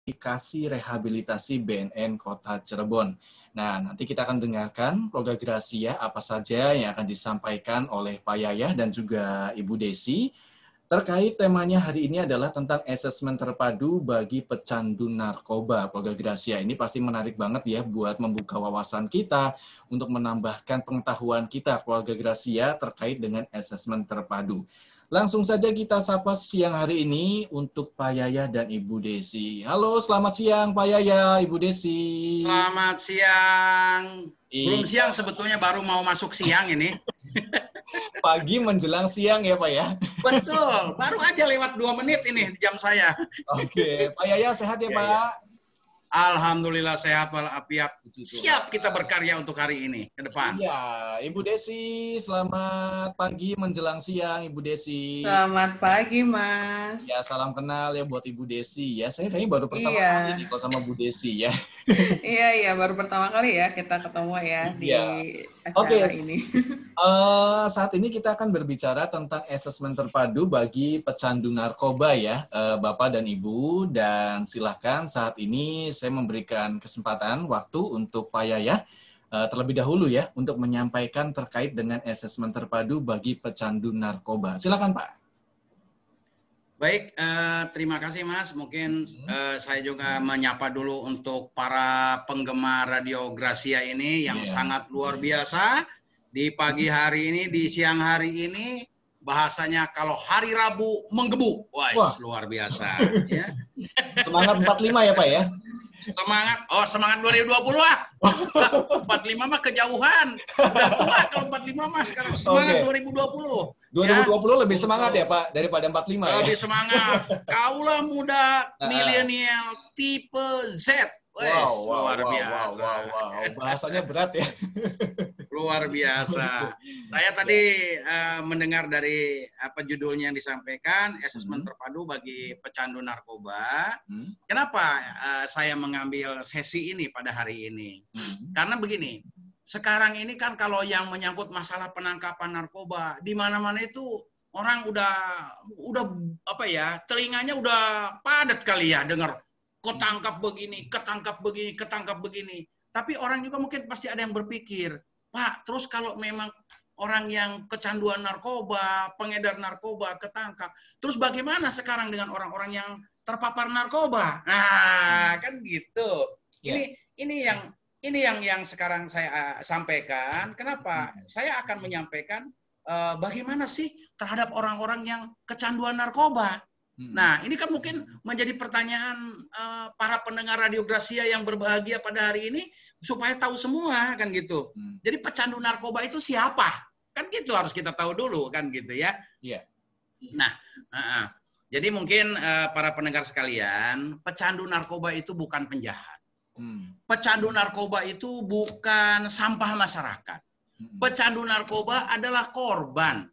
aplikasi rehabilitasi BNN Kota Cirebon. Nah, nanti kita akan dengarkan program Gracia apa saja yang akan disampaikan oleh Pak Yayah dan juga Ibu Desi. Terkait temanya hari ini adalah tentang asesmen terpadu bagi pecandu narkoba. Program Gracia ini pasti menarik banget ya buat membuka wawasan kita, untuk menambahkan pengetahuan kita keluarga Gracia terkait dengan asesmen terpadu. Langsung saja kita sapa siang hari ini untuk Pak Yayah dan Ibu Desi. Halo, selamat siang Pak Yayah, Ibu Desi. Selamat siang. Belum siang Iya. sebetulnya, baru mau masuk siang ini. Pagi menjelang siang ya Pak ya? Betul, baru aja lewat 2 menit ini di jam saya. Oke, Pak Yayah sehat ya Ya, ya. Pak? Alhamdulillah sehat walafiat. Siap kita berkarya untuk hari ini ke depan. Iya, Ibu Desi, selamat pagi menjelang siang Ibu Desi. Selamat pagi, Mas. Ya, salam kenal ya buat Ibu Desi ya. Saya kayaknya baru pertama Iya. kali nih kalau sama Bu Desi ya. Iya, baru pertama kali ya kita ketemu ya di Iya. acara ini. Saat ini kita akan berbicara tentang asesmen terpadu bagi pecandu narkoba ya, Bapak dan Ibu. Dan silakan saat ini saya memberikan kesempatan waktu untuk Pak Yayah terlebih dahulu ya, untuk menyampaikan terkait dengan asesmen terpadu bagi pecandu narkoba. Silakan Pak. Baik, terima kasih Mas. Mungkin saya juga menyapa dulu untuk para penggemar Radio Gracia ini yang sangat luar biasa. Di pagi hari ini, di siang hari ini, bahasanya kalau hari Rabu menggebu. Wah, luar biasa. Ya. Semangat 45 ya Pak ya? Semangat 2020 ah. 45 mah kejauhan. Udah tua kalau 45 mah, sekarang semangat 2020. 2020 lebih semangat ya Pak daripada 45 ya? Lebih semangat. Kaulah muda milenial tipe Z. Luar biasa. Bahasanya berat ya. Luar biasa. Saya tadi mendengar dari apa judulnya yang disampaikan, asesmen terpadu bagi pecandu narkoba. Kenapa saya mengambil sesi ini pada hari ini? Karena begini, sekarang ini kan kalau yang menyangkut masalah penangkapan narkoba, di mana-mana itu orang udah apa ya, telinganya udah padat kali ya dengar ketangkap begini, ketangkap begini, ketangkap begini. Tapi orang juga mungkin pasti ada yang berpikir, Pak, terus kalau memang orang yang kecanduan narkoba, pengedar narkoba ketangkap, terus bagaimana sekarang dengan orang-orang yang terpapar narkoba? Nah, kan gitu. Ini yang sekarang saya sampaikan. Kenapa? Saya akan menyampaikan bagaimana sih terhadap orang-orang yang kecanduan narkoba. Nah, ini kan mungkin menjadi pertanyaan para pendengar Radio Gracia yang berbahagia pada hari ini, supaya tahu semua kan gitu. Jadi pecandu narkoba itu siapa? Kan gitu harus kita tahu dulu kan gitu ya. Iya. Nah, jadi mungkin para pendengar sekalian, pecandu narkoba itu bukan penjahat. Pecandu narkoba itu bukan sampah masyarakat. Pecandu narkoba adalah korban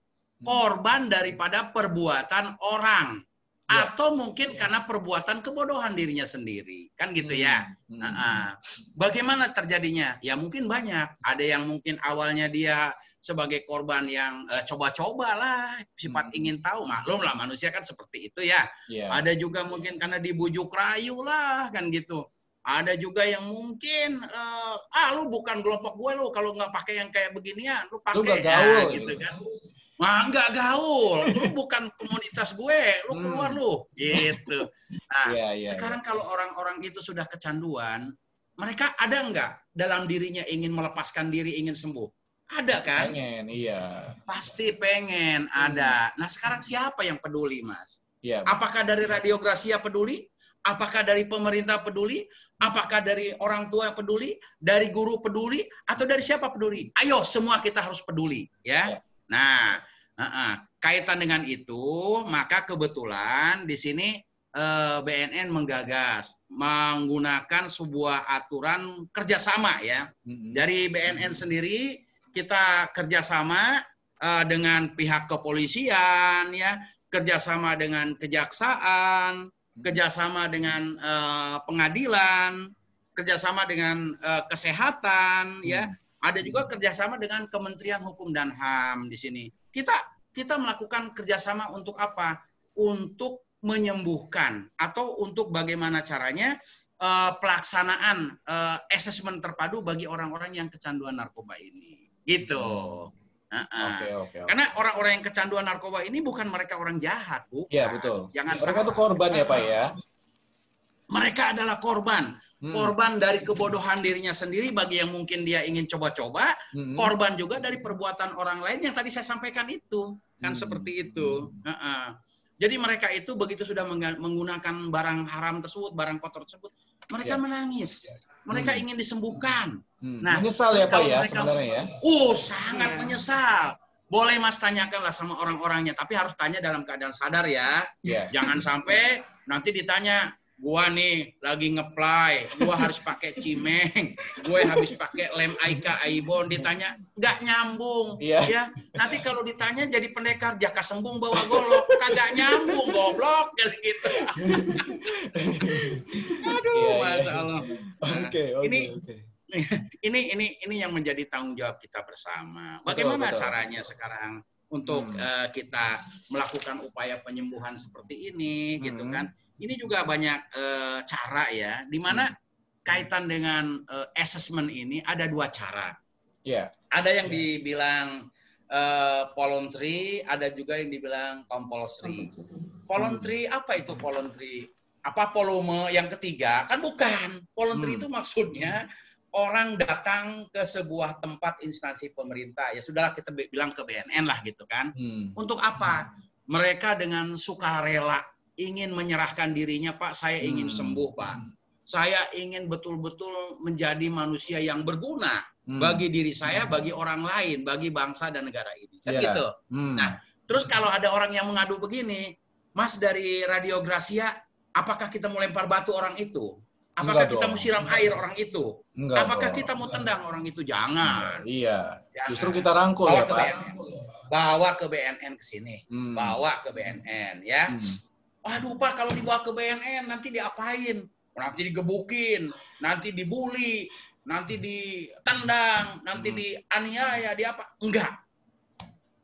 daripada perbuatan orang. Atau mungkin karena perbuatan kebodohan dirinya sendiri. Kan gitu ya. Bagaimana terjadinya? Ya mungkin banyak. Ada yang mungkin awalnya dia sebagai korban yang coba-coba lah, sifat ingin tahu. Maklum lah, manusia kan seperti itu ya. Ada juga mungkin karena dibujuk rayu lah, kan gitu. Ada juga yang mungkin, lu bukan kelompok gue lu, kalau nggak pakai yang kayak beginian, lu pakai ya, gitu kan. Nah, nggak gaul, lu bukan komunitas gue, lu keluar lu, gitu. Nah, sekarang kalau orang-orang itu sudah kecanduan, mereka ada nggak dalam dirinya ingin melepaskan diri, ingin sembuh? Ada kan? Pengen, iya. Pasti pengen, ada. Nah, sekarang siapa yang peduli, Mas? Iya. Apakah dari Radio Gracia peduli? Apakah dari pemerintah peduli? Apakah dari orang tua peduli? Dari guru peduli? Atau dari siapa peduli? Ayo, semua kita harus peduli, ya. Nah, kaitan dengan itu, maka kebetulan di sini BNN menggagas menggunakan sebuah aturan kerjasama ya. Dari BNN sendiri kita kerjasama dengan pihak kepolisian ya, kerjasama dengan kejaksaan, kerjasama dengan pengadilan, kerjasama dengan kesehatan ya. Ada juga kerjasama dengan Kementerian Hukum dan HAM di sini. Kita melakukan kerjasama untuk apa? Untuk menyembuhkan atau untuk bagaimana caranya pelaksanaan asesmen terpadu bagi orang-orang yang kecanduan narkoba ini. Gitu. Karena orang-orang yang kecanduan narkoba ini bukan mereka orang jahat, bukan. Iya, betul. Jangan mereka tuh korban ya, Pak ya. Mereka adalah korban. Korban dari kebodohan dirinya sendiri bagi yang mungkin dia ingin coba-coba, korban juga dari perbuatan orang lain yang tadi saya sampaikan itu. Kan seperti itu. Jadi mereka itu begitu sudah menggunakan barang haram tersebut, barang kotor tersebut, mereka menangis. Mereka ingin disembuhkan. Nah, menyesal ya Pak ya sebenarnya ya? Sangat menyesal. Boleh Mas tanyakanlah sama orang-orangnya, tapi harus tanya dalam keadaan sadar ya. Jangan sampai nanti ditanya, gua nih lagi ngeplay, gua harus pakai cimeng, gue habis pakai lem Aika Aibon, ditanya nggak nyambung, ya. Nanti kalau ditanya jadi pendekar jaka sembung bawa golok, kagak nyambung, goblok, gitu. Aduh, masalah. Ini yang menjadi tanggung jawab kita bersama. Bagaimana caranya sekarang untuk kita melakukan upaya penyembuhan seperti ini, gitu kan? Ini juga banyak cara ya, di mana kaitan dengan assessment ini ada dua cara. Ada yang dibilang voluntary, ada juga yang dibilang compulsory. Voluntary, apa itu voluntary? Apa volume yang ketiga? Kan bukan. Voluntary itu maksudnya orang datang ke sebuah tempat instansi pemerintah. Ya sudahlah kita bilang ke BNN lah gitu kan. Untuk apa? Mereka dengan sukarela ingin menyerahkan dirinya, Pak, saya ingin sembuh, Pak. Saya ingin betul-betul menjadi manusia yang berguna bagi diri saya, bagi orang lain, bagi bangsa dan negara ini. Kan gitu. Nah, terus kalau ada orang yang mengadu begini, Mas dari Radio Gracia, apakah kita mau lempar batu orang itu? Apakah kita mau siram air orang itu? Apakah kita mau tendang orang itu? Jangan. Justru kita rangkul ya, Pak. Bawa ke BNN ke sini. Bawa ke BNN ya. Aduh Pak, kalau dibawa ke BNN nanti diapain? Nanti digebukin, nanti dibully, nanti ditendang, nanti dianiaya, di apa? Enggak.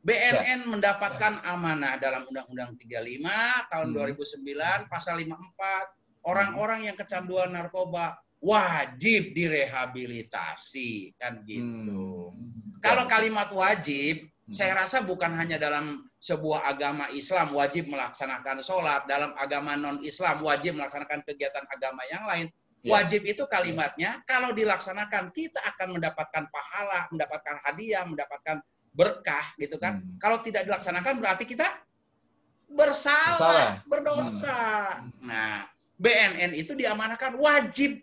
BNN mendapatkan amanah dalam Undang-Undang 35 tahun 2009 pasal 54, orang-orang yang kecanduan narkoba wajib direhabilitasi, kan gitu. Kalau kalimat wajib, saya rasa bukan hanya dalam sebuah agama Islam wajib melaksanakan sholat, dalam agama non-Islam wajib melaksanakan kegiatan agama yang lain. Wajib itu kalimatnya, kalau dilaksanakan kita akan mendapatkan pahala, mendapatkan hadiah, mendapatkan berkah, gitu kan. Kalau tidak dilaksanakan berarti kita bersalah, berdosa. Nah, BNN itu diamanahkan wajib.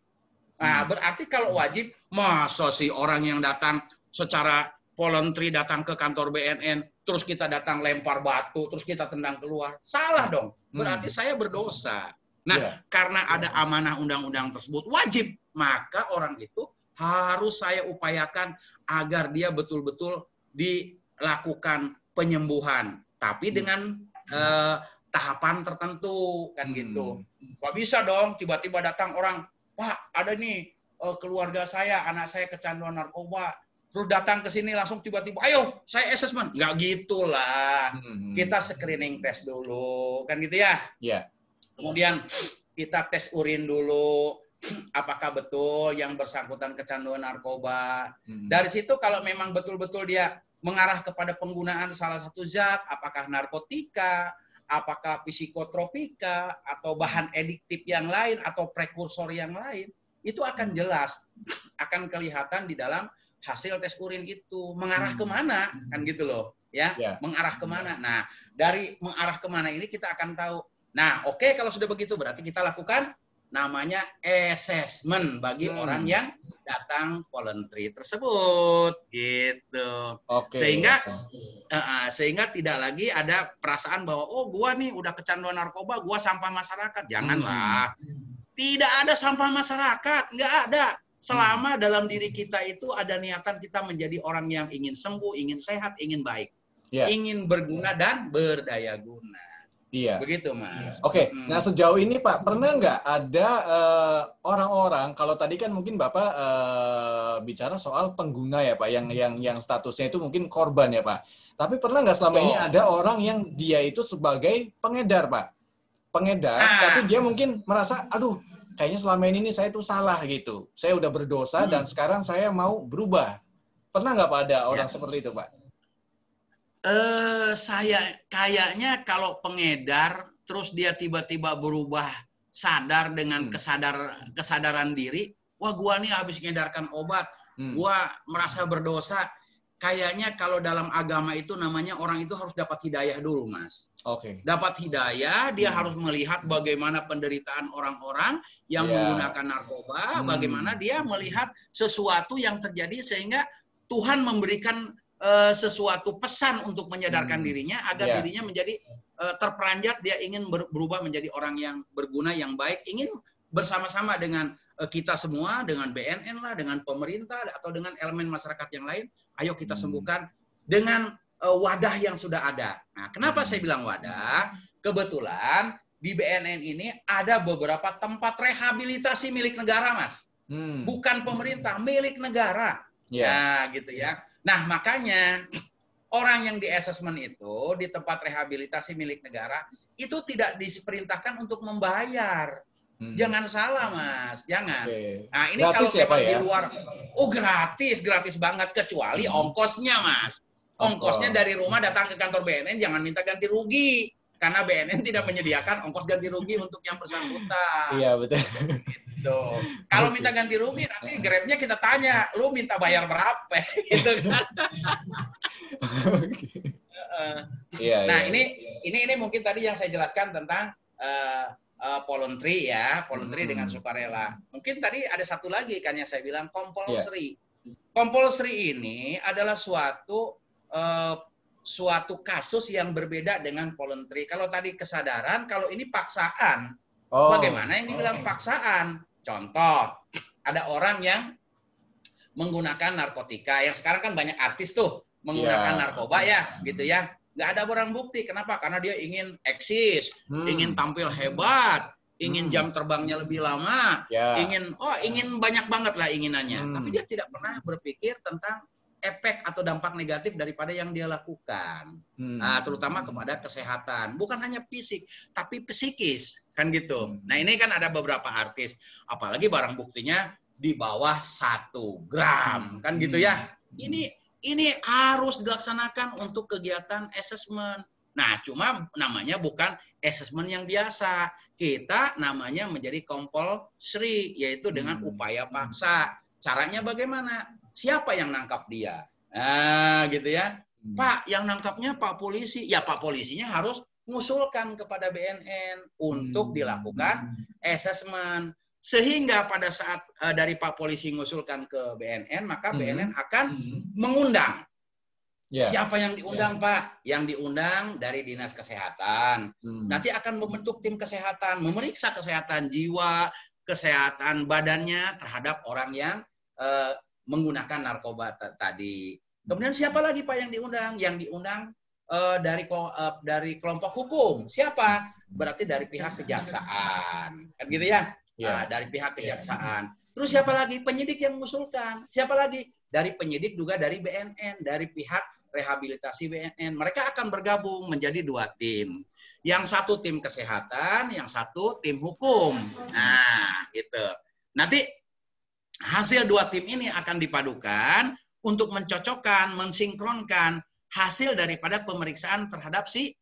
Nah, berarti kalau wajib, masa sih orang yang datang secara voluntary datang ke kantor BNN, terus kita datang lempar batu, terus kita tendang keluar. Salah dong. Berarti saya berdosa. Nah, karena ada amanah undang-undang tersebut wajib, maka orang itu harus saya upayakan agar dia betul-betul dilakukan penyembuhan. Tapi dengan tahapan tertentu, kan gitu. Gak bisa dong tiba-tiba datang orang, Pak, ada nih keluarga saya, anak saya kecanduan narkoba. Terus datang ke sini langsung tiba-tiba, ayo saya assessment. Nggak gitulah. Kita screening test dulu, kan gitu ya? Kemudian kita tes urin dulu, apakah betul yang bersangkutan kecanduan narkoba. Dari situ kalau memang betul-betul dia mengarah kepada penggunaan salah satu zat, apakah narkotika, apakah psikotropika, atau bahan ediktif yang lain, atau prekursor yang lain, itu akan jelas, akan kelihatan di dalam hasil tes urin itu mengarah kemana, kan gitu loh, ya, mengarah kemana. Nah, dari mengarah kemana ini kita akan tahu. Nah, oke, kalau sudah begitu berarti kita lakukan namanya assessment bagi orang yang datang voluntary tersebut, gitu. Sehingga tidak lagi ada perasaan bahwa oh gua nih udah kecanduan narkoba, gua sampah masyarakat. Janganlah. Tidak ada sampah masyarakat, nggak ada. Selama dalam diri kita itu ada niatan kita menjadi orang yang ingin sembuh, ingin sehat, ingin baik, ingin berguna dan berdaya guna. Begitu, Mas. Oke. Nah sejauh ini Pak, pernah nggak ada orang-orang, kalau tadi kan mungkin Bapak bicara soal pengguna ya Pak, yang statusnya itu mungkin korban ya Pak. Tapi pernah nggak selama ini ada orang yang dia itu sebagai pengedar Pak? pengedar, tapi dia mungkin merasa, aduh, kayaknya selama ini nih saya tuh salah gitu. Saya udah berdosa dan sekarang saya mau berubah. Pernah nggak Pak ada orang seperti itu, Pak? Saya kayaknya kalau pengedar, terus dia tiba-tiba berubah, sadar dengan kesadaran diri, wah gua nih habis mengedarkan obat, gua merasa berdosa. Kayaknya kalau dalam agama itu namanya orang itu harus dapat hidayah dulu, Mas. Oke. Dapat hidayah, dia harus melihat bagaimana penderitaan orang-orang yang menggunakan narkoba, bagaimana dia melihat sesuatu yang terjadi sehingga Tuhan memberikan sesuatu pesan untuk menyadarkan dirinya agar dirinya menjadi terperanjat, dia ingin berubah menjadi orang yang berguna, yang baik, ingin bersama-sama dengan kita semua, dengan BNN lah, dengan pemerintah atau dengan elemen masyarakat yang lain. Ayo kita sembuhkan dengan wadah yang sudah ada. Nah, kenapa saya bilang wadah? Kebetulan di BNN ini ada beberapa tempat rehabilitasi milik negara, Mas. Bukan pemerintah, milik negara. Nah, gitu ya. Nah, makanya orang yang di assessment itu, di tempat rehabilitasi milik negara, itu tidak diperintahkan untuk membayar. Jangan salah, Mas. Jangan. Nah, ini gratis kalau memang di luar, gratis banget, kecuali ongkosnya, Mas. Ongkosnya dari rumah datang ke kantor BNN, jangan minta ganti rugi. Karena BNN tidak menyediakan ongkos ganti rugi untuk yang bersangkutan. Iya, betul. Gitu. Kalau minta ganti rugi, nanti Grab-nya kita tanya, lu minta bayar berapa? Gitu kan. Nah, ini mungkin tadi yang saya jelaskan tentang voluntary ya, voluntary dengan sukarela. Mungkin tadi ada satu lagi kan yang saya bilang compulsory. Compulsory ini adalah suatu kasus yang berbeda dengan voluntary. Kalau tadi kesadaran, kalau ini paksaan. Bagaimana yang dibilang paksaan? Contoh, ada orang yang menggunakan narkotika, yang sekarang kan banyak artis tuh menggunakan narkoba ya, gitu ya. Nggak ada barang bukti. Kenapa? Karena dia ingin eksis, ingin tampil hebat, ingin jam terbangnya lebih lama, ingin banyak banget lah inginannya. Tapi dia tidak pernah berpikir tentang efek atau dampak negatif daripada yang dia lakukan. Terutama kepada kesehatan. Bukan hanya fisik, tapi psikis. Kan gitu. Nah, ini kan ada beberapa artis. Apalagi barang buktinya di bawah 1 gram. Kan gitu ya. Ini harus dilaksanakan untuk kegiatan assessment. Nah, cuma namanya bukan assessment yang biasa. Kita namanya menjadi compulsory, yaitu dengan upaya paksa. Caranya bagaimana? Siapa yang nangkap dia? Nah, gitu ya. Pak, yang nangkapnya Pak Polisi. Ya, Pak Polisinya harus mengusulkan kepada BNN untuk dilakukan assessment. Sehingga pada saat dari Pak Polisi mengusulkan ke BNN, maka BNN akan mengundang. Siapa yang diundang, Pak? Yang diundang dari Dinas Kesehatan. Nanti akan membentuk tim kesehatan, memeriksa kesehatan jiwa, kesehatan badannya terhadap orang yang menggunakan narkoba tadi. Kemudian siapa lagi, Pak, yang diundang? Yang diundang dari kelompok hukum. Siapa? Berarti dari pihak kejaksaan. Kan gitu ya? Dari pihak kejaksaan. Terus siapa lagi? Penyidik yang mengusulkan. Siapa lagi? Dari penyidik juga dari BNN, dari pihak rehabilitasi BNN. Mereka akan bergabung menjadi 2 tim. Yang satu tim kesehatan, yang satu tim hukum. Nah, gitu. Nanti hasil 2 tim ini akan dipadukan untuk mencocokkan, mensinkronkan hasil daripada pemeriksaan terhadap si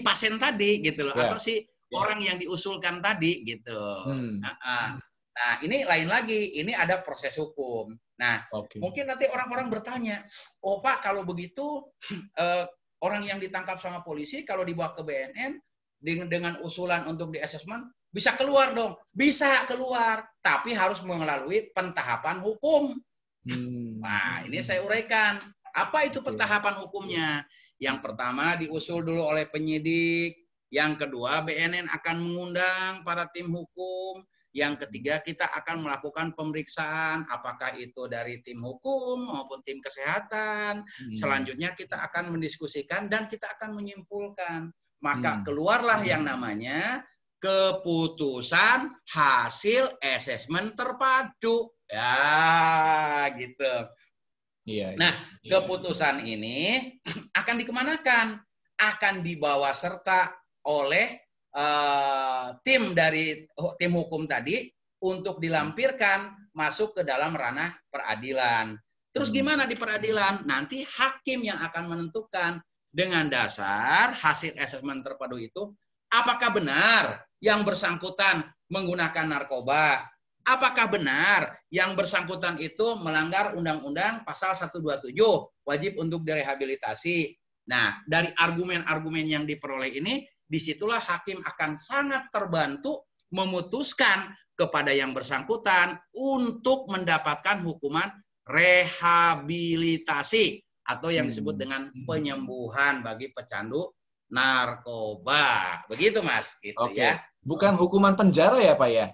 pasien tadi gitu loh, atau si orang yang diusulkan tadi gitu. Nah, ini lain lagi, ini ada proses hukum. Nah, mungkin nanti orang-orang bertanya, oh Pak, kalau begitu orang yang ditangkap sama polisi kalau dibawa ke BNN dengan usulan untuk di assessment bisa keluar dong? Bisa keluar, tapi harus melalui pentahapan hukum. Nah, ini saya uraikan. Apa itu pentahapan hukumnya? Yang pertama diusul dulu oleh penyidik. Yang kedua, BNN akan mengundang para tim hukum. Yang ketiga, kita akan melakukan pemeriksaan, apakah itu dari tim hukum maupun tim kesehatan. Selanjutnya kita akan mendiskusikan dan kita akan menyimpulkan. Maka keluarlah yang namanya keputusan hasil asesmen terpadu. Ya, gitu. Nah, keputusan ini akan dikemanakan? Akan dibawa serta oleh tim dari tim hukum tadi untuk dilampirkan masuk ke dalam ranah peradilan. Terus gimana di peradilan? Nanti hakim yang akan menentukan dengan dasar hasil asesmen terpadu itu, apakah benar yang bersangkutan menggunakan narkoba? Apakah benar yang bersangkutan itu melanggar Undang-Undang Pasal 127, wajib untuk direhabilitasi? Nah, dari argumen-argumen yang diperoleh ini, disitulah hakim akan sangat terbantu memutuskan kepada yang bersangkutan untuk mendapatkan hukuman rehabilitasi atau yang disebut dengan penyembuhan bagi pecandu narkoba. Begitu, Mas. Gitu. Oke. Ya. Bukan hukuman penjara ya, Pak ya?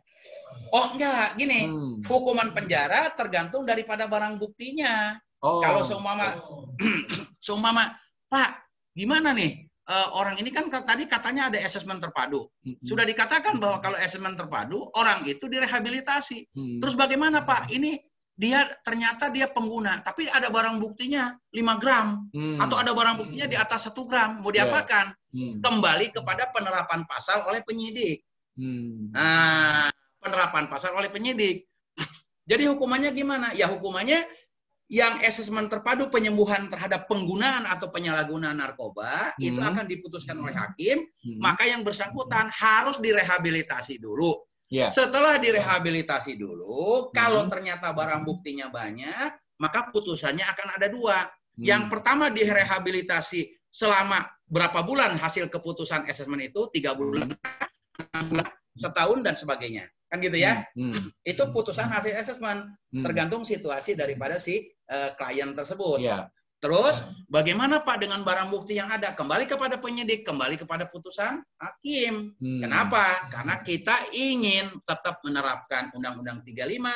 Oh, enggak. Gini, hukuman penjara tergantung daripada barang buktinya. Kalau seumpama, Pak, gimana nih? Orang ini kan tadi katanya ada asesmen terpadu. Sudah dikatakan bahwa kalau asesmen terpadu, orang itu direhabilitasi. Terus bagaimana, Pak? Ini ternyata dia pengguna, tapi ada barang buktinya 5 gram. Atau ada barang buktinya di atas 1 gram. Mau diapakan? Kembali kepada penerapan pasal oleh penyidik. Nah, penerapan pasal oleh penyidik. Jadi hukumannya gimana? Ya hukumannya yang asesmen terpadu penyembuhan terhadap penggunaan atau penyalahgunaan narkoba itu akan diputuskan oleh hakim, maka yang bersangkutan harus direhabilitasi dulu. Setelah direhabilitasi dulu, kalau ternyata barang buktinya banyak, maka putusannya akan ada 2. Yang pertama direhabilitasi selama berapa bulan hasil keputusan asesmen itu, 3 bulan, 6 bulan, setahun dan sebagainya. Kan gitu ya. Itu putusan hasil asesmen, tergantung situasi daripada si klien tersebut. Terus bagaimana Pak dengan barang bukti yang ada? Kembali kepada penyidik, kembali kepada putusan hakim. Kenapa? Karena kita ingin tetap menerapkan Undang-Undang 35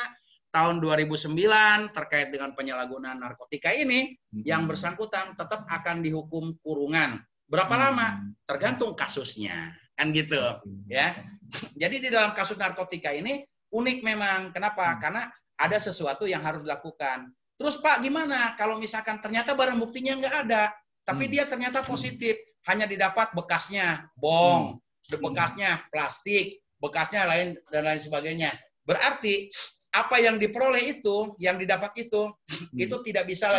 tahun 2009 terkait dengan penyalahgunaan narkotika ini, yang bersangkutan tetap akan dihukum kurungan. Berapa lama? Tergantung kasusnya. Kan gitu, ya. Jadi di dalam kasus narkotika ini unik memang. Kenapa? Karena ada sesuatu yang harus dilakukan. Terus Pak, gimana kalau misalkan ternyata barang buktinya nggak ada, tapi dia ternyata positif, hanya didapat bekasnya bong, bekasnya plastik, bekasnya lain dan lain sebagainya. Berarti apa yang diperoleh itu, yang didapat itu tidak bisa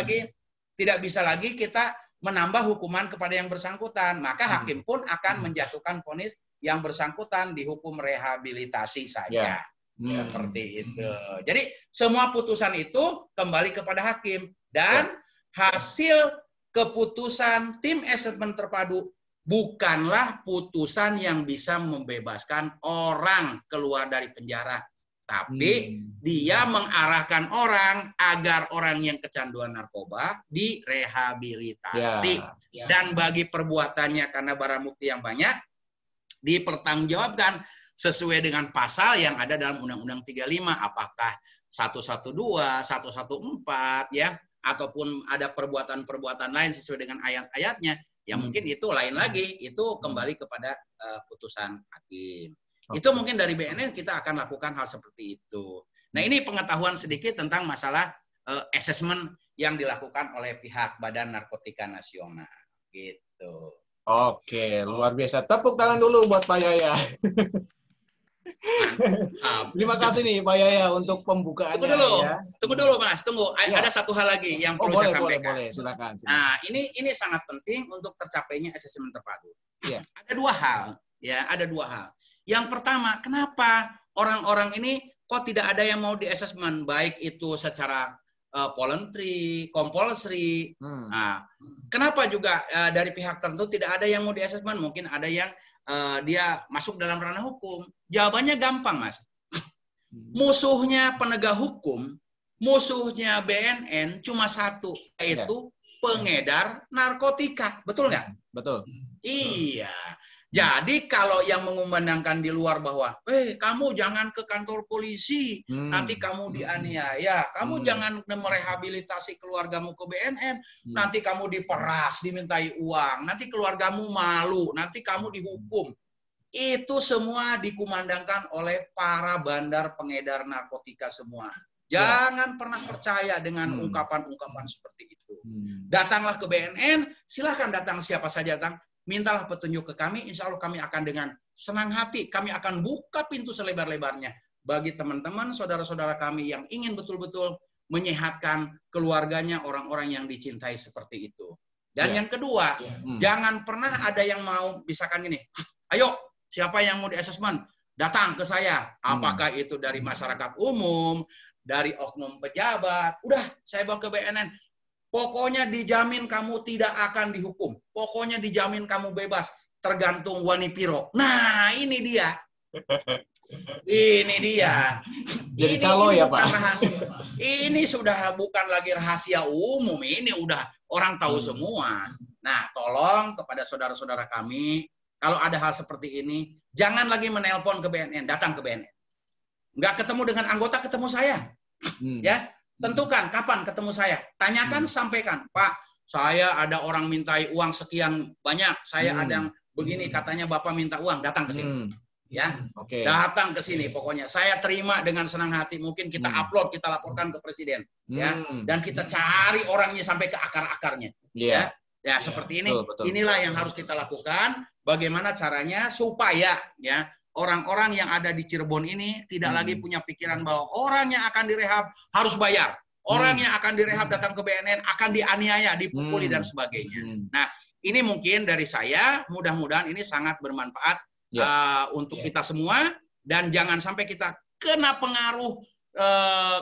lagi kita menambah hukuman kepada yang bersangkutan. Maka hakim pun akan menjatuhkan vonis yang bersangkutan dihukum rehabilitasi saja. Seperti itu. Jadi semua putusan itu kembali kepada hakim. Dan hasil keputusan tim asesmen terpadu bukanlah putusan yang bisa membebaskan orang keluar dari penjara. Tapi dia mengarahkan orang agar orang yang kecanduan narkoba direhabilitasi. Dan bagi perbuatannya karena barang bukti yang banyak, dipertanggungjawabkan sesuai dengan pasal yang ada dalam Undang-Undang 35, apakah 112, 114, ya, ataupun ada perbuatan-perbuatan lain sesuai dengan ayat-ayatnya, ya mungkin itu lain lagi, itu kembali kepada putusan hakim. Itu mungkin dari BNN kita akan lakukan hal seperti itu. Nah, ini pengetahuan sedikit tentang masalah asesmen yang dilakukan oleh pihak Badan Narkotika Nasional. Gitu. Oke, luar biasa. Tepuk tangan dulu buat Pak Yaya. Terima kasih nih Pak Yaya untuk pembukaannya. Tunggu dulu Mas, tunggu. Ada satu hal lagi yang perlu saya sampaikan. Boleh, silakan. Nah, ini sangat penting untuk tercapainya asesmen terpadu. Ada 2 hal, ya, ada 2 hal. Yang pertama, kenapa orang-orang ini kok tidak ada yang mau di asesmen, baik itu secara voluntary, compulsory. Nah, kenapa juga dari pihak tertentu tidak ada yang mau di asesmen? Mungkin ada yang dia masuk dalam ranah hukum. Jawabannya gampang, Mas. Musuhnya penegak hukum, musuhnya BNN cuma satu, yaitu pengedar narkotika. Betul nggak? Betul. Iya. Jadi kalau yang mengumandangkan di luar bahwa, kamu jangan ke kantor polisi, nanti kamu dianiaya, kamu jangan merehabilitasi keluargamu ke BNN, nanti kamu diperas, dimintai uang, nanti keluargamu malu, nanti kamu dihukum. Itu semua dikumandangkan oleh para bandar pengedar narkotika semua. Jangan pernah percaya dengan ungkapan-ungkapan seperti itu. Datanglah ke BNN, silahkan datang siapa saja datang. mintalah petunjuk ke kami, insya Allah kami akan dengan senang hati, kami akan buka pintu selebar-lebarnya bagi teman-teman, saudara-saudara kami yang ingin betul-betul menyehatkan keluarganya, orang-orang yang dicintai seperti itu. Dan yang kedua, jangan pernah ada yang mau, misalkan gini, ayo siapa yang mau di asesmen, datang ke saya. Apakah itu dari masyarakat umum, dari oknum pejabat, udah saya bawa ke BNN. Pokoknya dijamin kamu tidak akan dihukum. Pokoknya dijamin kamu bebas, tergantung Wani Piro. Nah, ini dia. Ini dia. Jadi calo ya, Pak. Rahasia. Ini sudah bukan lagi rahasia umum. Ini udah orang tahu semua. Nah, tolong kepada saudara-saudara kami, kalau ada hal seperti ini, jangan lagi menelpon ke BNN, datang ke BNN. Nggak ketemu dengan anggota, ketemu saya. Ya, tentukan kapan ketemu saya. Tanyakan, sampaikan. Pak, saya ada orang mintai uang sekian banyak. Saya ada yang begini, katanya Bapak minta uang, datang ke sini. Ya, datang ke sini. Pokoknya saya terima dengan senang hati. Mungkin kita upload, kita laporkan ke presiden, ya. Dan kita cari orangnya sampai ke akar-akarnya. Ya, seperti ini. Betul. Inilah yang harus kita lakukan. Bagaimana caranya supaya ya orang-orang yang ada di Cirebon ini tidak lagi punya pikiran bahwa orang yang akan direhab harus bayar. Orang yang akan direhab datang ke BNN akan dianiaya, dipukuli dan sebagainya. Nah, ini mungkin dari saya. Mudah-mudahan ini sangat bermanfaat untuk kita semua, dan jangan sampai kita kena pengaruh,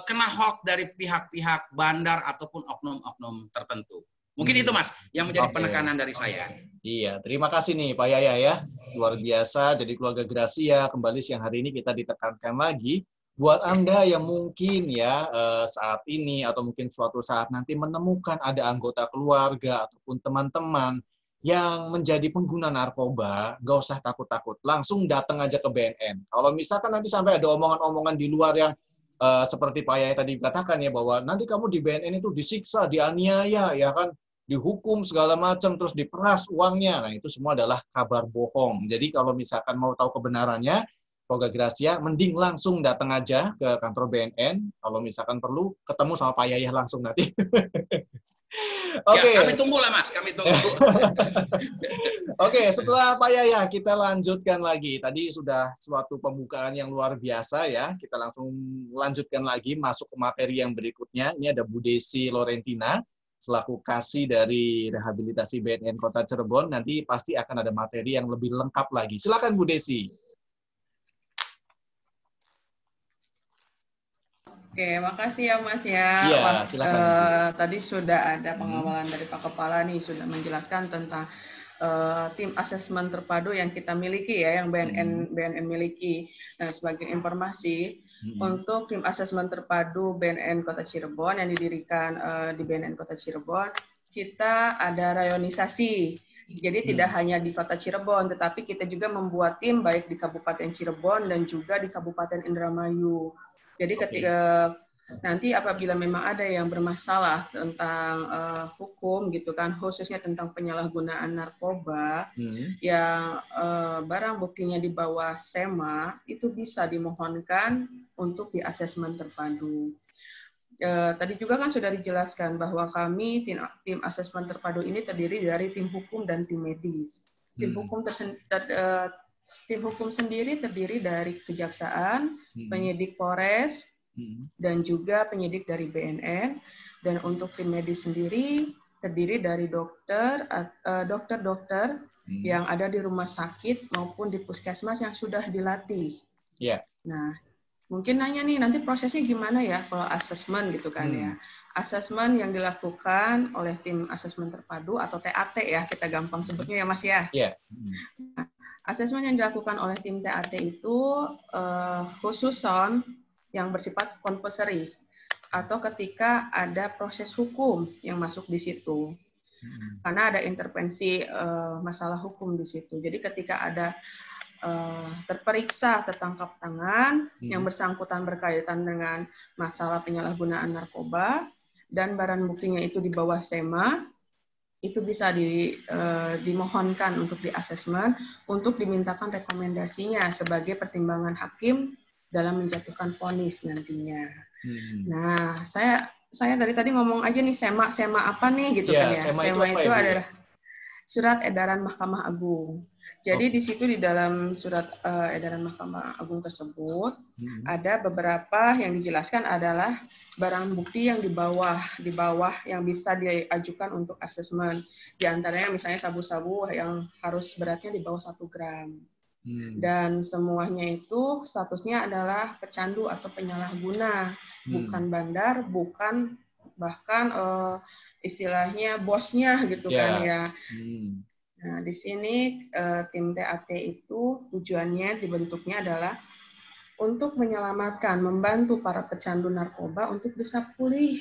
kena hoax dari pihak-pihak bandar ataupun oknum-oknum tertentu. Mungkin itu Mas yang menjadi penekanan dari saya. Iya, terima kasih nih Pak Yaya ya, luar biasa. Jadi keluarga Gracia kembali siang hari ini kita ditekankan lagi buat Anda yang mungkin ya saat ini atau mungkin suatu saat nanti menemukan ada anggota keluarga ataupun teman-teman yang menjadi pengguna narkoba, nggak usah takut-takut. Langsung datang aja ke BNN. Kalau misalkan nanti sampai ada omongan-omongan di luar yang seperti Pak Yaya tadi katakan ya, bahwa nanti kamu di BNN itu disiksa, dianiaya, ya kan, dihukum segala macam, terus diperas uangnya. Nah, itu semua adalah kabar bohong. Jadi kalau misalkan mau tahu kebenarannya, keluarga Gracia, mending langsung datang aja ke kantor BNN. Kalau misalkan perlu, ketemu sama Pak Yaya langsung nanti. Oke. Ya, kami tunggu lah Mas, kami tunggu. Oke, setelah Pak Yaya kita lanjutkan lagi. Tadi sudah suatu pembukaan yang luar biasa ya. Kita langsung lanjutkan lagi masuk ke materi yang berikutnya. Ini ada Bu Desi Lorentina selaku kasih dari rehabilitasi BNN Kota Cirebon. Nanti pasti akan ada materi yang lebih lengkap lagi. Silakan Bu Desi. Oke, makasih ya Mas ya. Iya, silakan. Tadi sudah ada pengawalan dari Pak Kepala nih, sudah menjelaskan tentang tim asesmen terpadu yang kita miliki ya, yang BNN miliki. Nah, sebagai informasi, untuk tim asesmen terpadu BNN Kota Cirebon yang didirikan di BNN Kota Cirebon, kita ada rayonisasi. Jadi tidak hanya di Kota Cirebon, tetapi kita juga membuat tim baik di Kabupaten Cirebon dan juga di Kabupaten Indramayu. Jadi ketika nanti apabila memang ada yang bermasalah tentang hukum gitu kan, khususnya tentang penyalahgunaan narkoba yang barang buktinya di bawah SEMA, itu bisa dimohonkan untuk di asesmen terpadu. Tadi juga kan sudah dijelaskan bahwa kami tim asesmen terpadu ini terdiri dari tim hukum dan tim medis. Tim hukum sendiri terdiri dari kejaksaan, penyidik Polres, dan juga penyidik dari BNN. Dan untuk tim medis sendiri terdiri dari dokter yang ada di rumah sakit maupun di puskesmas yang sudah dilatih. Nah, mungkin nanya nih, nanti prosesnya gimana ya kalau asesmen gitu kan ya. Asesmen yang dilakukan oleh tim asesmen terpadu atau TAT ya, kita gampang sebutnya ya Mas ya. Nah, asesmen yang dilakukan oleh tim TAT itu khusus yang bersifat compulsory atau ketika ada proses hukum yang masuk di situ. Karena ada intervensi masalah hukum di situ. Jadi ketika ada terperiksa tertangkap tangan yang bersangkutan berkaitan dengan masalah penyalahgunaan narkoba dan barang buktinya itu di bawah SEMA, itu bisa dimohonkan untuk di asesmen untuk dimintakan rekomendasinya sebagai pertimbangan hakim dalam menjatuhkan vonis nantinya. Nah, saya dari tadi ngomong aja nih SEMA apa nih gitu kan ya. SEMA itu adalah surat edaran Mahkamah Agung. Jadi di situ di dalam surat edaran Mahkamah Agung tersebut ada beberapa yang dijelaskan adalah barang bukti yang di bawah yang bisa diajukan untuk asesmen. Di antaranya misalnya sabu-sabu yang harus beratnya di bawah 1 gram. Dan semuanya itu statusnya adalah pecandu atau penyalahguna, bukan bandar, bukan bahkan istilahnya bosnya gitu kan ya. Nah, di sini tim TAT itu tujuannya dibentuknya adalah untuk menyelamatkan, membantu para pecandu narkoba untuk bisa pulih.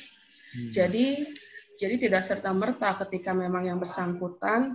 Jadi tidak serta-merta ketika memang yang bersangkutan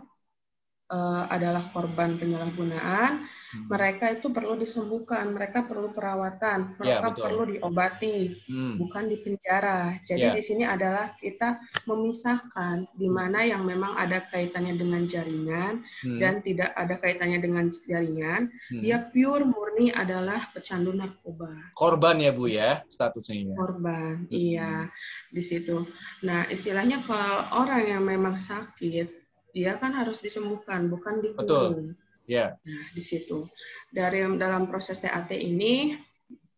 adalah korban penyalahgunaan, mereka itu perlu disembuhkan, mereka perlu perawatan, mereka perlu diobati, bukan di penjara. Jadi di sini adalah kita memisahkan di mana yang memang ada kaitannya dengan jaringan dan tidak ada kaitannya dengan jaringan. Dia pure murni adalah pecandu narkoba. Korban ya Bu ya statusnya. Korban, iya di situ. Nah istilahnya kalau orang yang memang sakit, dia kan harus disembuhkan, bukan dikurung. Yeah. Nah, di situ. Dalam proses TAT ini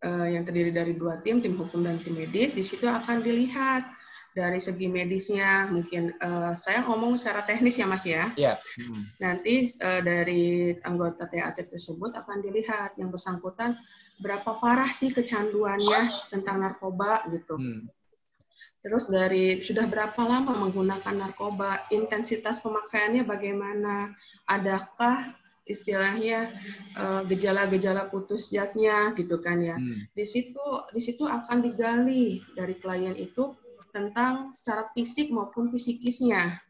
yang terdiri dari 2 tim hukum dan tim medis, di situ akan dilihat dari segi medisnya. Mungkin saya ngomong secara teknis ya Mas ya. Yeah. Nanti dari anggota TAT tersebut akan dilihat yang bersangkutan berapa parah sih kecanduannya tentang narkoba gitu. Terus dari sudah berapa lama menggunakan narkoba, intensitas pemakaiannya bagaimana, adakah istilahnya gejala-gejala putus zatnya gitu kan ya. Di situ akan digali dari klien itu tentang secara fisik maupun psikisnya.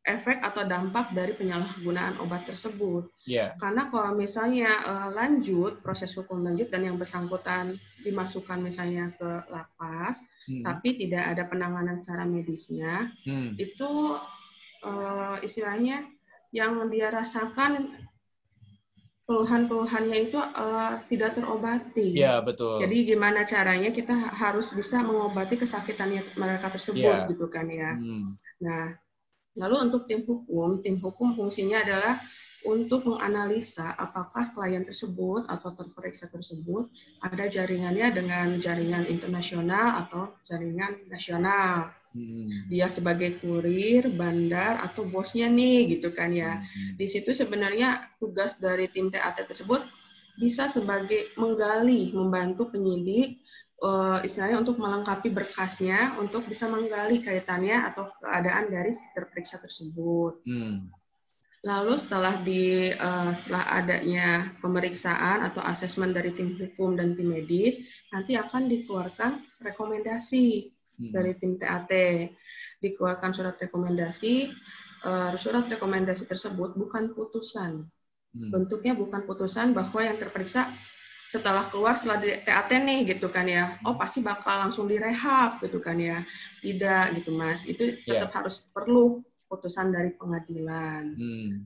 Efek atau dampak dari penyalahgunaan obat tersebut. Karena kalau misalnya lanjut proses hukum lanjut dan yang bersangkutan dimasukkan misalnya ke lapas, tapi tidak ada penanganan secara medisnya, itu istilahnya yang dia rasakan keluhan-keluhannya itu tidak terobati. Ya, betul. Jadi gimana caranya kita harus bisa mengobati kesakitannya mereka tersebut gitu kan ya. Nah, lalu untuk tim hukum fungsinya adalah untuk menganalisa apakah klien tersebut atau terperiksa tersebut ada jaringannya dengan jaringan internasional atau jaringan nasional. Dia sebagai kurir, bandar, atau bosnya nih, gitu kan ya. Di situ sebenarnya tugas dari tim TAT tersebut bisa sebagai menggali, membantu penyidik, istilahnya untuk melengkapi berkasnya, untuk bisa menggali kaitannya atau keadaan dari terperiksa tersebut. Lalu setelah adanya pemeriksaan atau asesmen dari tim hukum dan tim medis, nanti akan dikeluarkan rekomendasi dari tim TAT. Dikeluarkan surat rekomendasi. Surat rekomendasi tersebut bukan putusan. Bentuknya bukan putusan bahwa yang terperiksa setelah keluar setelah di TAT nih gitu kan ya, oh pasti bakal langsung direhab gitu kan ya. Tidak gitu Mas, itu tetap harus perlu putusan dari pengadilan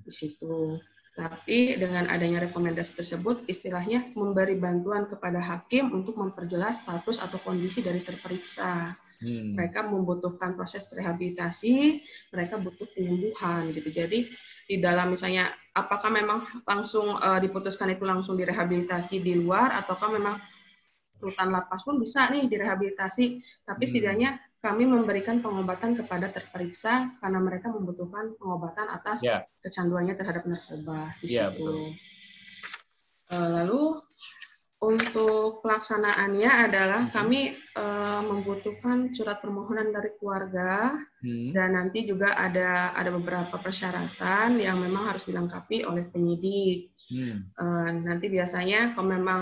di situ. Tapi dengan adanya rekomendasi tersebut, istilahnya memberi bantuan kepada hakim untuk memperjelas status atau kondisi dari terperiksa. Mereka membutuhkan proses rehabilitasi, mereka butuh penyembuhan gitu. Jadi di dalam misalnya apakah memang langsung diputuskan itu langsung direhabilitasi di luar, ataukah memang rutan lapas pun bisa nih direhabilitasi, tapi setidaknya kami memberikan pengobatan kepada terperiksa karena mereka membutuhkan pengobatan atas kecanduannya terhadap narkoba di situ. Lalu untuk pelaksanaannya adalah kami membutuhkan surat permohonan dari keluarga dan nanti juga ada beberapa persyaratan yang memang harus dilengkapi oleh penyidik. Nanti biasanya kalau memang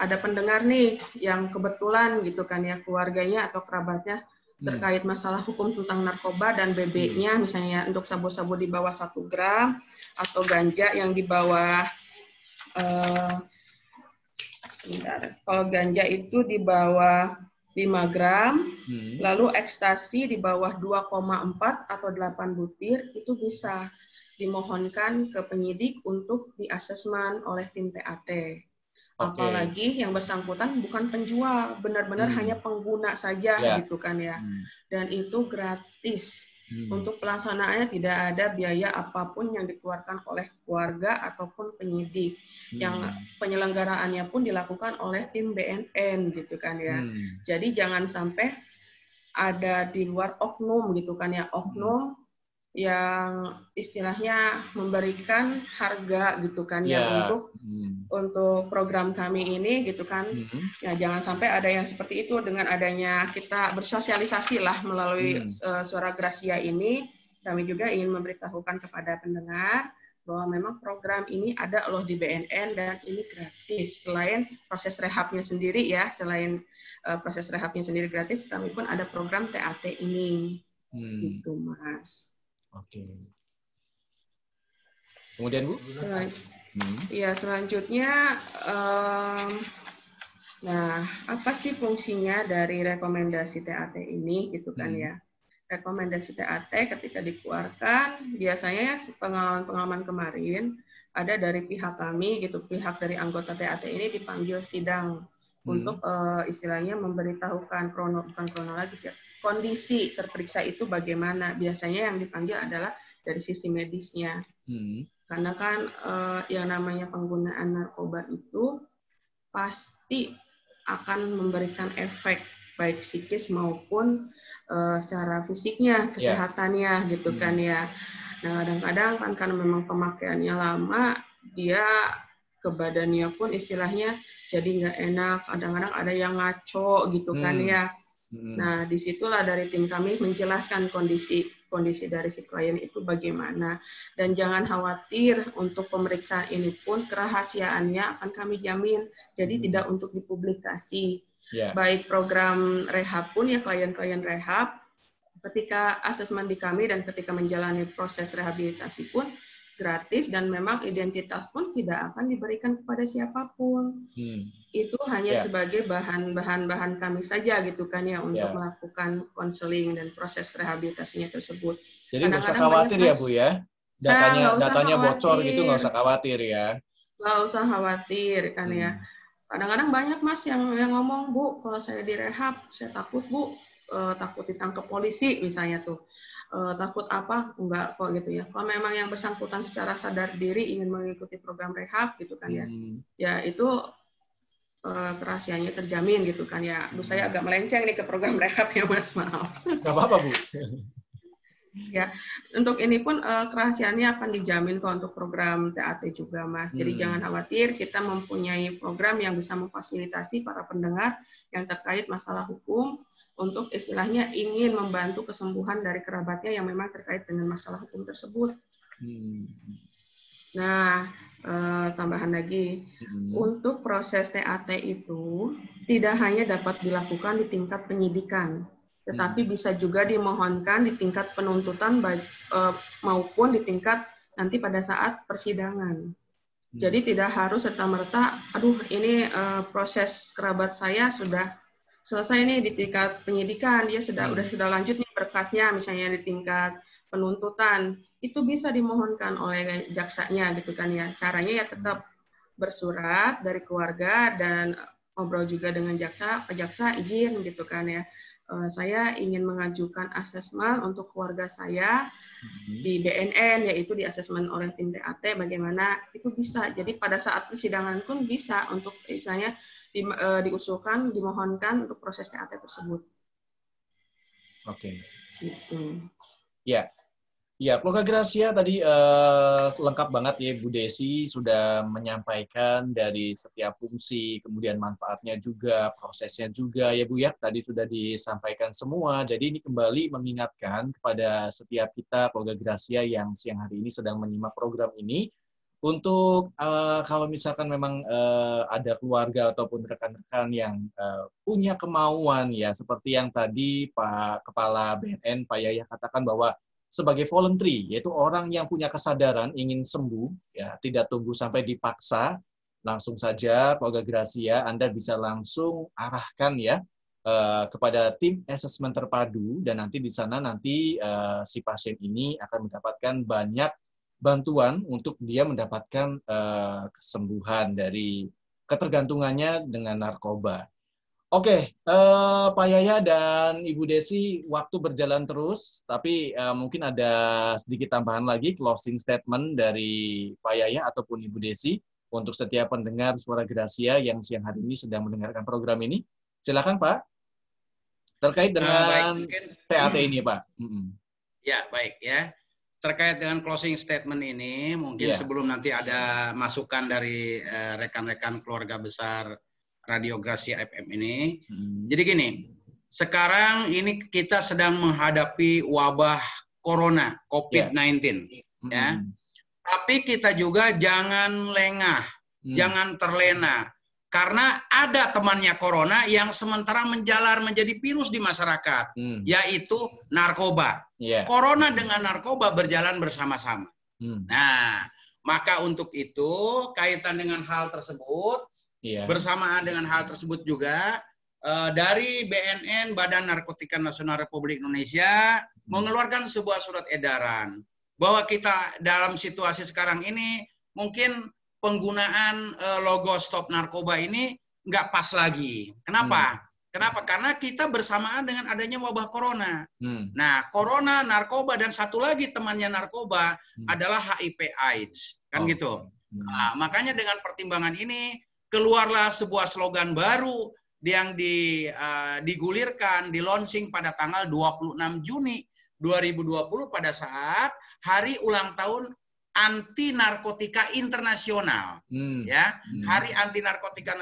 ada pendengar nih yang kebetulan gitu kan ya keluarganya atau kerabatnya terkait masalah hukum tentang narkoba dan BB-nya misalnya untuk sabu-sabu di bawah 1 gram atau ganja yang di bawah kalau ganja itu di bawah 5 gram, lalu ekstasi di bawah 2,4 atau 8 butir, itu bisa dimohonkan ke penyidik untuk diasesmen oleh tim TAT. Apalagi yang bersangkutan bukan penjual, benar-benar hanya pengguna saja gitu kan ya. Dan itu gratis. Untuk pelaksanaannya tidak ada biaya apapun yang dikeluarkan oleh keluarga ataupun penyidik. Yang penyelenggaraannya pun dilakukan oleh tim BNN gitu kan ya. Jadi jangan sampai ada di luar oknum gitu kan ya, oknum yang istilahnya memberikan harga gitu kan ya untuk program kami ini gitu kan. Ya jangan sampai ada yang seperti itu. Dengan adanya kita bersosialisasi lah melalui Suara Gracia ini, kami juga ingin memberitahukan kepada pendengar bahwa memang program ini ada loh di BNN dan ini gratis. Selain proses rehabnya sendiri ya, selain proses rehabnya sendiri gratis, kami pun ada program TAT ini. Gitu Mas. Oke. Kemudian Bu? Iya, selanjutnya, nah apa sih fungsinya dari rekomendasi TAT ini gitu kan ya? Rekomendasi TAT ketika dikeluarkan biasanya pengalaman kemarin ada dari pihak kami gitu, pihak dari anggota TAT ini dipanggil sidang untuk istilahnya memberitahukan bukan kronologis ya, kondisi terperiksa itu bagaimana. Biasanya yang dipanggil adalah dari sisi medisnya. Karena kan yang namanya penggunaan narkoba itu pasti akan memberikan efek baik psikis maupun secara fisiknya, kesehatannya gitu kan ya. Nah kadang-kadang kan karena memang pemakaiannya lama, dia ke badannya pun istilahnya jadi nggak enak. Kadang-kadang ada yang ngaco gitu kan ya. Nah, disitulah dari tim kami menjelaskan kondisi dari si klien itu bagaimana. Dan jangan khawatir untuk pemeriksaan ini pun kerahasiaannya akan kami jamin. Jadi tidak untuk dipublikasi. Baik program rehab pun ya klien-klien rehab, ketika asesmen di kami dan ketika menjalani proses rehabilitasi pun gratis dan memang identitas pun tidak akan diberikan kepada siapapun. Itu hanya sebagai bahan kami saja gitu kan ya untuk melakukan konseling dan proses rehabilitasinya tersebut. Jadi nggak usah khawatir ya Bu ya, datanya bocor gitu nggak usah khawatir ya. Nggak usah khawatir kan ya. Kadang-kadang banyak Mas yang ngomong, Bu, kalau saya direhab saya takut Bu, takut ditangkap polisi misalnya tuh. Takut apa? Enggak kok gitu ya. Kalau memang yang bersangkutan secara sadar diri ingin mengikuti program rehab gitu kan ya, ya itu kerahasiaannya terjamin gitu kan ya. Saya agak melenceng nih ke program rehab ya Mas, maaf. Gak apa-apa Bu. Ya, untuk ini pun kerahasiaannya akan dijamin kok untuk program TAT juga Mas. Jadi jangan khawatir, kita mempunyai program yang bisa memfasilitasi para pendengar yang terkait masalah hukum untuk istilahnya ingin membantu kesembuhan dari kerabatnya yang memang terkait dengan masalah hukum tersebut. Nah, tambahan lagi, untuk proses TAT itu tidak hanya dapat dilakukan di tingkat penyidikan, tetapi bisa juga dimohonkan di tingkat penuntutan maupun di tingkat nanti pada saat persidangan. Jadi tidak harus serta-merta, aduh ini proses kerabat saya sudah selesai nih di tingkat penyidikan, dia sudah lanjut nih berkasnya misalnya di tingkat penuntutan, itu bisa dimohonkan oleh jaksanya gitu kan ya. Caranya ya tetap bersurat dari keluarga dan ngobrol juga dengan jaksa, Pak Jaksa izin gitu kan ya. Saya ingin mengajukan asesmen untuk keluarga saya di BNN, yaitu di asesmen oleh tim TAT, bagaimana itu bisa. Jadi pada saat persidangan pun bisa untuk misalnya diusulkan, dimohonkan untuk proses TAT tersebut. Oke. Gitu. Ya, Program Gracia tadi lengkap banget ya Bu Desi sudah menyampaikan dari setiap fungsi, kemudian manfaatnya juga, prosesnya juga ya Bu ya. Tadi sudah disampaikan semua. Jadi ini kembali mengingatkan kepada setiap kita Program Gracia yang siang hari ini sedang menyimak program ini untuk kalau misalkan memang ada keluarga ataupun rekan-rekan yang punya kemauan ya seperti yang tadi Pak Kepala BNN Pak Yaya katakan bahwa sebagai voluntary, yaitu orang yang punya kesadaran ingin sembuh, ya tidak tunggu sampai dipaksa, langsung saja Program Gracia Anda bisa langsung arahkan ya kepada tim asesmen terpadu dan nanti di sana si pasien ini akan mendapatkan banyak bantuan untuk dia mendapatkan kesembuhan dari ketergantungannya dengan narkoba. Oke, Pak Yaya dan Ibu Desi, waktu berjalan terus, tapi mungkin ada sedikit tambahan lagi, closing statement dari Pak Yaya ataupun Ibu Desi untuk setiap pendengar Suara Gracia yang siang hari ini sedang mendengarkan program ini. Silakan Pak, terkait Baik, dengan mungkin TAT ini Pak. ya baik ya. Terkait dengan closing statement ini, mungkin sebelum nanti ada masukan dari rekan-rekan keluarga besar Radio Gracia FM ini. Jadi gini, sekarang ini kita sedang menghadapi wabah corona, COVID-19. Ya. Tapi kita juga jangan lengah, jangan terlena. Karena ada temannya corona yang sementara menjalar menjadi virus di masyarakat, yaitu narkoba. Corona dengan narkoba berjalan bersama-sama. Nah, maka untuk itu, kaitan dengan hal tersebut, bersamaan dengan hal tersebut juga, dari BNN, Badan Narkotika Nasional Republik Indonesia, mengeluarkan sebuah surat edaran bahwa kita dalam situasi sekarang ini mungkin penggunaan logo Stop Narkoba ini nggak pas lagi. Kenapa? Kenapa? Karena kita bersamaan dengan adanya wabah corona. Nah, corona, narkoba, dan satu lagi temannya narkoba adalah HIV/AIDS. Kan gitu. Nah, makanya dengan pertimbangan ini, keluarlah sebuah slogan baru yang digulirkan, di-launching pada tanggal 26 Juni 2020 pada saat Hari Ulang Tahun Anti Narkotika Internasional. Ya, Hari Anti Narkotika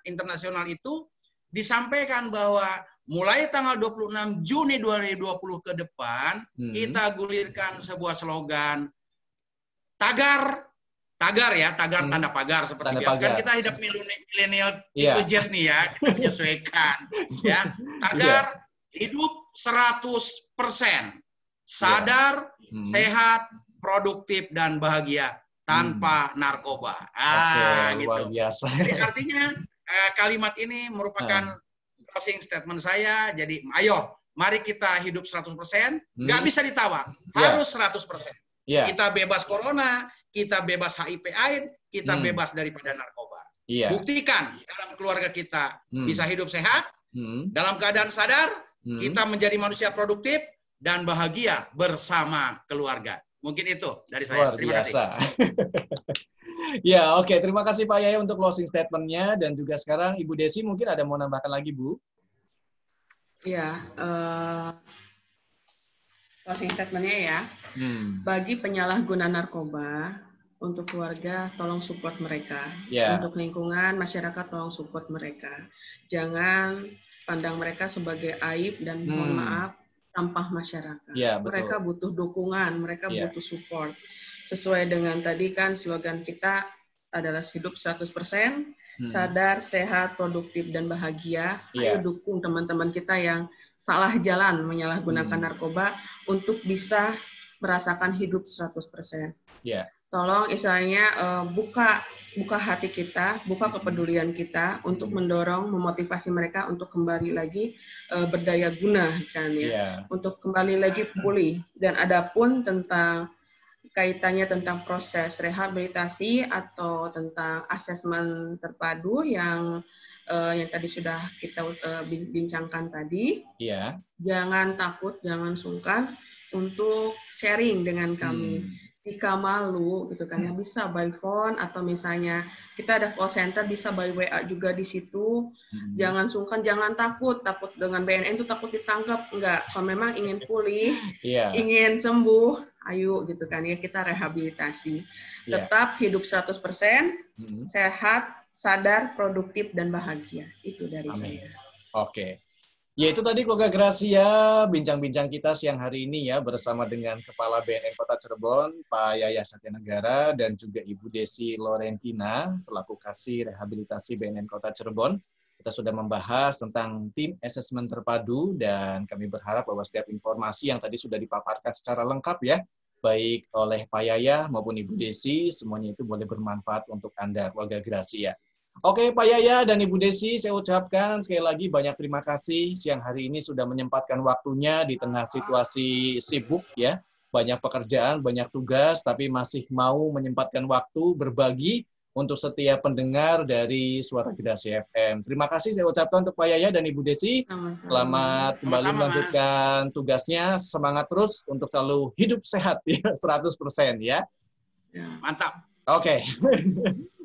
Internasional itu disampaikan bahwa mulai tanggal 26 Juni 2020 ke depan, kita gulirkan sebuah slogan tagar ya, tanda pagar seperti Tanda biasa. pagar. Kan kita hidup milenial tipe Z nih ya, kita menyesuaikan. Ya, tagar hidup 100%, sadar, sehat, produktif dan bahagia tanpa narkoba. Oke, gitu. luar biasa. Jadi artinya kalimat ini merupakan closing statement saya. Jadi ayo, mari kita hidup 100%, nggak bisa ditawar, harus 100%. Kita bebas corona, kita bebas HIV/AIDS, kita bebas daripada narkoba. Buktikan dalam keluarga kita bisa hidup sehat, dalam keadaan sadar, kita menjadi manusia produktif dan bahagia bersama keluarga. Mungkin itu dari saya. Terima kasih. Ya, oke. Terima kasih Pak Yaya untuk closing statement-nya. Dan juga sekarang Ibu Desi mungkin ada mau nambahkan lagi, Bu? Ya, closing statement-nya ya. Bagi penyalahguna narkoba, untuk keluarga tolong support mereka. Untuk lingkungan, masyarakat tolong support mereka. Jangan pandang mereka sebagai aib dan mohon maaf, sampah masyarakat. Mereka butuh dukungan, mereka butuh support. Sesuai dengan tadi kan slogan kita adalah hidup 100%, sadar, sehat, produktif, dan bahagia. Ayo dukung teman-teman kita yang salah jalan menyalahgunakan narkoba untuk bisa merasakan hidup 100%. Tolong istilahnya buka hati kita, buka kepedulian kita untuk mendorong, memotivasi mereka untuk kembali lagi berdaya guna kan ya, untuk kembali lagi pulih. Dan adapun tentang kaitannya tentang proses rehabilitasi atau tentang asesmen terpadu yang tadi sudah kita bincangkan tadi, jangan takut, jangan sungkan untuk sharing dengan kami. Jika malu gitu kan ya, bisa by phone atau misalnya kita ada call center, bisa by WA juga di situ. Jangan sungkan, jangan takut dengan BNN itu takut ditangkap, enggak. Kalau memang ingin pulih, ingin sembuh, ayo gitu kan ya, kita rehabilitasi. Tetap hidup 100%, sehat, sadar, produktif dan bahagia. Itu dari saya. Oke. Ya, itu tadi keluarga Gracia, bincang-bincang kita siang hari ini ya, bersama dengan Kepala BNN Kota Cirebon, Pak Yaya Satyanegara, dan juga Ibu Desi Lorentina, selaku Kasih Rehabilitasi BNN Kota Cirebon. Kita sudah membahas tentang tim asesmen terpadu, dan kami berharap bahwa setiap informasi yang tadi sudah dipaparkan secara lengkap ya, baik oleh Pak Yaya maupun Ibu Desi, semuanya itu boleh bermanfaat untuk Anda, keluarga Gracia. Oke, Pak Yaya dan Ibu Desi, saya ucapkan sekali lagi banyak terima kasih siang hari ini sudah menyempatkan waktunya di tengah situasi sibuk ya, banyak pekerjaan, banyak tugas, tapi masih mau menyempatkan waktu berbagi untuk setiap pendengar dari Suara Gerasi FM. Terima kasih saya ucapkan untuk Pak Yaya dan Ibu Desi. Selamat kembali melanjutkan tugasnya. Semangat terus untuk selalu hidup sehat ya, 100% ya. Mantap. Oke.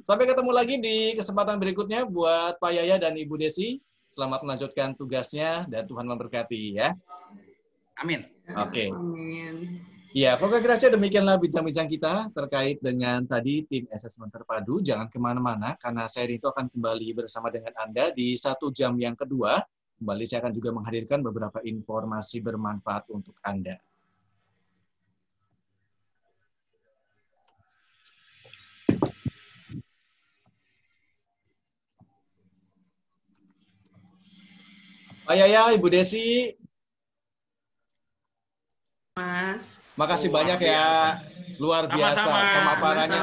Sampai ketemu lagi di kesempatan berikutnya buat Pak Yaya dan Ibu Desi. Selamat melanjutkan tugasnya dan Tuhan memberkati ya. Amin. Oke. Amin. Ya, Program Gerasi demikianlah bincang-bincang kita terkait dengan tadi tim asesmen terpadu. Jangan kemana-mana, karena saya itu akan kembali bersama dengan Anda di 1 jam yang kedua. Kembali saya akan juga menghadirkan beberapa informasi bermanfaat untuk Anda. Pak Yaya, Ibu Desi. Mas. Makasih banyak ya. Luar biasa. Sama-sama. Pemaparannya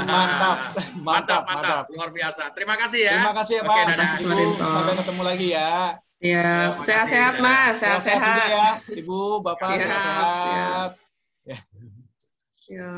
mantap. Luar biasa. Terima kasih ya. Terima kasih ya, Pak. Oke, dadah. Ibu, sampai ketemu lagi ya. Ya, sehat-sehat Mas, Sehat-sehat juga ya. Ibu, Bapak, Siap, sehat-sehat. siap. Ya.